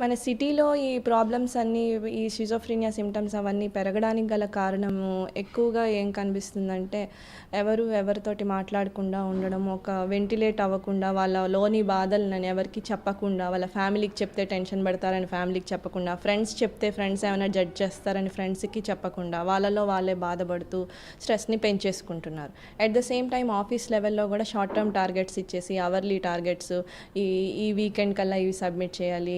మన సిటీలో ఈ ప్రాబ్లమ్స్ అన్నీ, ఈ షిజోఫ్రీనియా సిమ్టమ్స్ అవన్నీ పెరగడానికి గల కారణము ఎక్కువగా ఏం కనిపిస్తుందంటే, ఎవరితోటి మాట్లాడకుండా ఉండడం, ఒక వెంటిలేట్ అవ్వకుండా, వాళ్ళలోని బాధలను ఎవరికి చెప్పకుండా, వాళ్ళ ఫ్యామిలీకి చెప్తే టెన్షన్ పడతారని ఫ్యామిలీకి చెప్పకుండా, ఫ్రెండ్స్ చెప్తే ఫ్రెండ్స్ ఏమైనా జడ్జ్ చేస్తారని ఫ్రెండ్స్కి చెప్పకుండా, వాళ్ళలో వాళ్ళే బాధపడుతూ స్ట్రెస్ని పెంచేసుకుంటున్నారు. At the same time office లెవెల్లో కూడా షార్ట్ టర్మ్ టార్గెట్స్ ఇచ్చేసి, అవర్లీ టార్గెట్స్, ఈ ఈ వీకెండ్ కల్లా ఇవి సబ్మిట్ చేయాలి,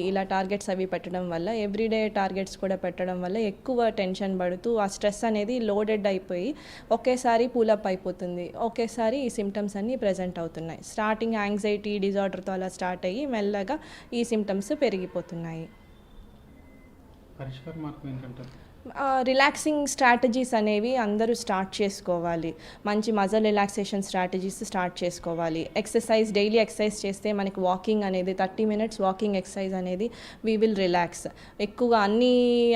ఇలా టార్గెట్స్ అవి పెట్టడం వల్ల, ఎవ్రీడే టార్గెట్స్ కూడా పెట్టడం వల్ల ఎక్కువ టెన్షన్ పడుతూ ఆ స్ట్రెస్ అనేది లోడెడ్ అయిపోయి ఒకేసారి పూలప్ అయిపోతుంది. ఒకేసారి ఈ సిమ్టమ్స్ అన్నీ ప్రజెంట్ అవుతున్నాయి. స్టార్టింగ్ యాంగ్జైటీ డిజార్డర్తో అలా స్టార్ట్ అయ్యి మెల్లగా ఈ సిమ్టమ్స్ పెరిగిపోతున్నాయి. పరిష్కార మార్గం ఏంటంటే రిలాక్సింగ్ స్ట్రాటజీస్ అనేవి అందరూ స్టార్ట్ చేసుకోవాలి. మంచి మజిల్ రిలాక్సేషన్ స్ట్రాటజీస్ స్టార్ట్ చేసుకోవాలి. ఎక్సర్సైజ్, డైలీ ఎక్సర్సైజ్ చేస్తే మనకి వాకింగ్ అనేది 30 minutes వాకింగ్ ఎక్సర్సైజ్ అనేది వీ విల్ రిలాక్స్. ఎక్కువగా అన్ని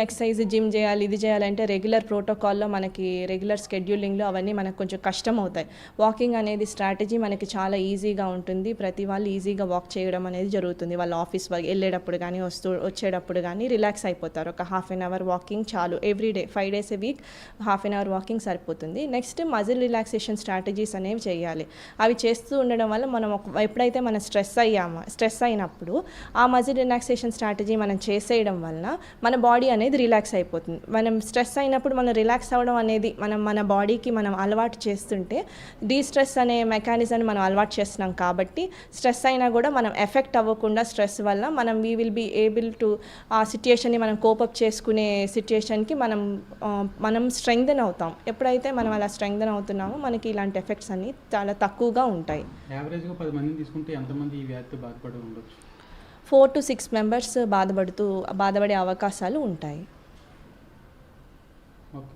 ఎక్సర్సైజ్ జిమ్ చేయాలి, ఇది చేయాలంటే రెగ్యులర్ ప్రోటోకాల్లో మనకి రెగ్యులర్ స్కెడ్యూలింగ్లో అవన్నీ మనకు కొంచెం కష్టం అవుతాయి. వాకింగ్ అనేది స్ట్రాటజీ మనకి చాలా ఈజీగా ఉంటుంది. ప్రతి వాళ్ళు ఈజీగా వాక్ చేయడం అనేది జరుగుతుంది. వాళ్ళ ఆఫీస్ వెళ్ళేటప్పుడు కానీ వచ్చేటప్పుడు కానీ రిలాక్స్ అయిపోతారు. ఒక 1/2 hour వాకింగ్ చాలు. Everyday 5 days a week 1/2 hour walking సరిపోతుంది. నెక్స్ట్ మజిల్ రిలాక్సేషన్ స్ట్రాటజీస్ అనేవి చేయాలి. అవి చేస్తూ ఉండడం వల్ల మనం ఎప్పుడైతే మనం స్ట్రెస్ అయినప్పుడు ఆ మజిల్ రిలాక్సేషన్ స్ట్రాటజీ మనం చేసేయడం వలన మన బాడీ అనేది రిలాక్స్ అయిపోతుంది. మనం స్ట్రెస్ అయినప్పుడు మనం రిలాక్స్ అవ్వడం అనేది మన బాడీకి మనం అలవాటు చేస్తుంటే, డీస్ట్రెస్ అనే మెకానిజాన్ని మనం అలవాటు చేస్తున్నాం కాబట్టి స్ట్రెస్ అయినా కూడా మనం ఎఫెక్ట్ అవ్వకుండా, స్ట్రెస్ వల్ల we will be able to ఆ సిచ్యుయేషన్ని మనం కోపప్ చేసుకునే సిచ్యుయేషన్కి మనం స్ట్రెంగ్థెన్ అవుతాం. ఎప్పుడైతే మనం అలా స్ట్రెంగ్థెన్ అవుతున్నామో మనకి ఇలాంటి ఎఫెక్ట్స్ అన్ని చాలా తక్కువగా ఉంటాయి. యావరేజ్గా 10 మందిని తీసుకుంటే ఎంతమంది ఈ వ్యాధితో బాధపడి ఉండొచ్చు? 4 to 6 members బాధపడే అవకాశాలు ఉంటాయి. ఓకే.